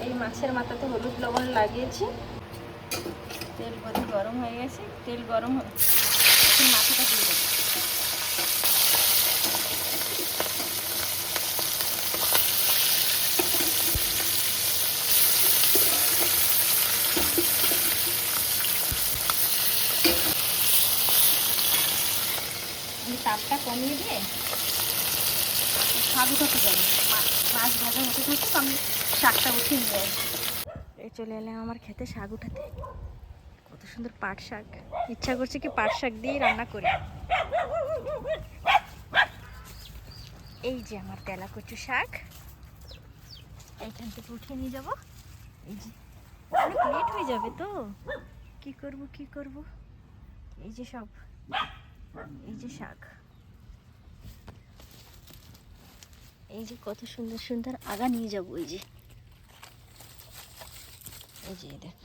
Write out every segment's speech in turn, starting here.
এই মাছের মাথাতে হলুদ লবণ লাগিয়েছি। তেল বোধহয় গরম হয়ে গেছে, তেল গরম এখন মাথাটা দিয়ে দেবো। তাপটা কমিয়ে দিয়ে শাক উঠাতে যাবো। মাছ ভাজা হতে থাকুক, আমি শাকটা উঠিয়ে নিয়ে আসবো। এই চলে এলাম আমার খেতে শাক উঠাতে। কত সুন্দর পাট শাক, ইচ্ছা করছে কি পাট শাক দিয়ে রান্না করি। এই যে আমার তেলা কচু শাক, এইখান থেকে উঠিয়ে নিয়ে যাবো। এই যে অনেক লেট হয়ে যাবে তো, কি করব। এই যে সব, এই যে শাক, এই যে কত সুন্দর সুন্দর আগা নিয়ে যাবো। এই যে দেখ,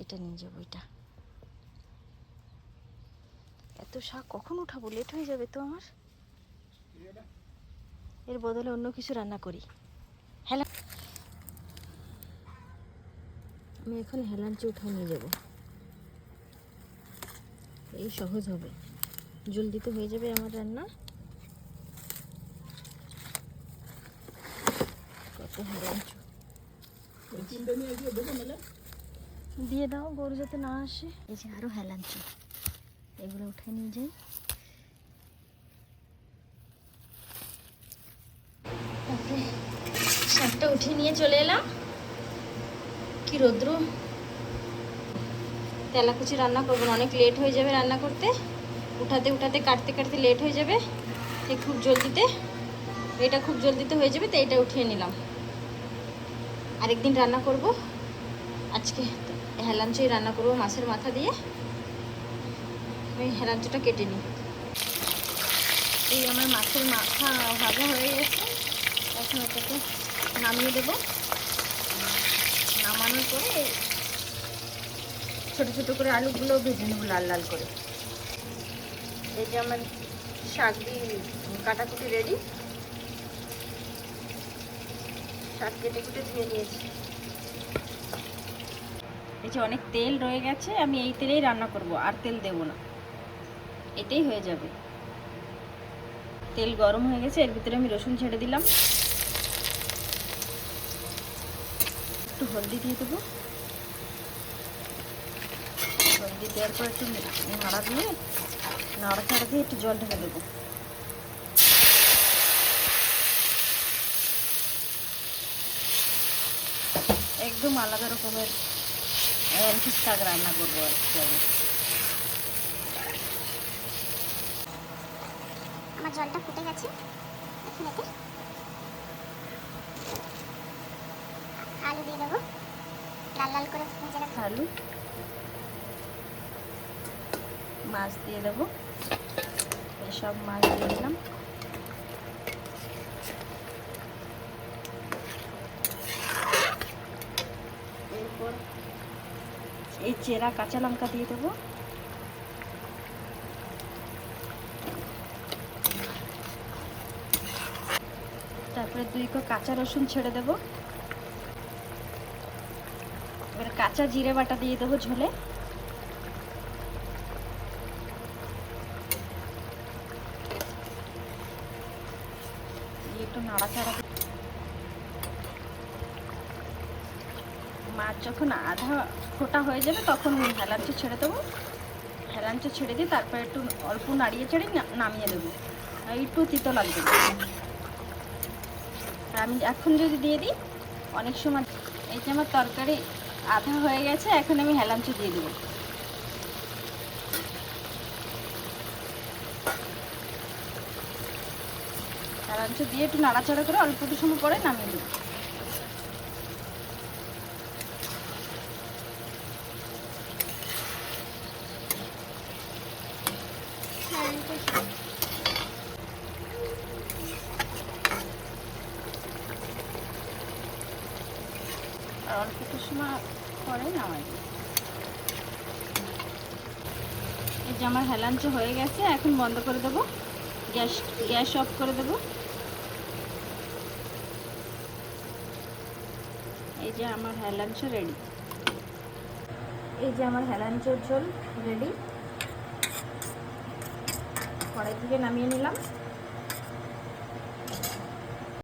এটা নিয়ে যাবো। এটা এত শাক কখন উঠাবো, লেট হয়ে যাবে তো আমার। এর বদলে অন্য কিছু রান্না করি। হ্যালো, আমি এখন হেলাঞ্চি উঠাও নিয়ে যাব। এই সহজ হবে, জলদি তো হয়ে যাবে আমার রান্না। কত হেলাঞ্চু দিয়ে দাও, গরু যাতে না আসে। এই যে আরো হেলাঞ্চু, এগুলো উঠে নিয়ে যাই। তারপরে শাকটা উঠিয়ে নিয়ে চলে এলাম। কি রৌদ্র, তেলাকুচি রান্না করবো না, অনেক লেট হয়ে যাবে রান্না করতে। উঠাতে কাটতে লেট হয়ে যাবে। খুব জলদিতে, এটা খুব জলদিতে হয়ে যাবে, তো এটা উঠিয়ে নিলাম। আরেকদিন রান্না করব, আজকে হেলাঞ্চই রান্না করব মাছের মাথা দিয়ে। আমি হেলাঞ্চটা কেটে নিই। এই আমার মাছের মাথা ভাজা হয়ে গেছে, এখন এটাকে নামিয়ে দেব। নামানোর পরে ছোট ছোট করে আলুগুলো ভেজে নেব লাল লাল করে। এই যে আমার শাক দিয়ে কাটাকুটি রেডি। শাক কেটে ধুয়ে নিয়েছি। এই যে অনেক তেল রয়ে গেছে, আমি এই তেলেই রান্না করব, আর তেল দেব না, এটাই হয়ে যাবে। তেল গরম হয়ে গেছে, এর ভিতরে আমি রসুন ছেড়ে দিলাম। একটু হলদি দিয়ে দেবো। হলদি দেওয়ার পর একটু নাড়াচাড়া দিয়ে একটু জল ঢেলে দেবো। একদম আলাদা রকমের শাক রান্না করবো আজকে আমি। আমার জলটা ফুটে গেছে, এখন এতে আলু দিয়ে দেবো, লাল লাল করে ভেজে রাখবো। আলু, মাছ দিয়ে দেবো। সব মাছ দিয়ে দিলাম। এরপর এই চেরা কাঁচা লঙ্কা দিয়ে দেবো। তারপরে 2 কোয়া কাঁচা রসুন ছেড়ে দেবো। এবার কাঁচা জিরে বাটা দিয়ে দেবো ঝোলে। একটু নাড়াচাড়া। মাছ যখন আধা ফোটা হয়ে যাবে তখন হেলাঞ্চি ছেড়ে দেবো। হেলাঞ্চি ছেড়ে দিয়ে তারপর একটু অল্প নাড়িয়ে চাড়িয়ে নামিয়ে দেবো। একটু তিতো লাগবে। আমি এখন যদি দিয়ে দিই অনেক সময়। এই যে আমার তরকারি আধা হয়ে গেছে, এখন আমি হেলাঞ্চি দিয়ে দেবো। হেলাঞ্চি দিয়ে একটু নাড়াচাড়া করে অল্প একটু সময় পরে নামিয়ে দেবো। আর অল্প একটু সময় পরে নামাই দেবো। এই যে আমার হেলাঞ্চি হয়ে গেছে, এখন বন্ধ করে দেবো। গ্যাস অফ করে দেবো। এই যে আমার হেলাঞ্চ রেডি। এই যে আমার হেলাঞ্চর ঝোল রেডি, কড়াই থেকে নামিয়ে নিলাম।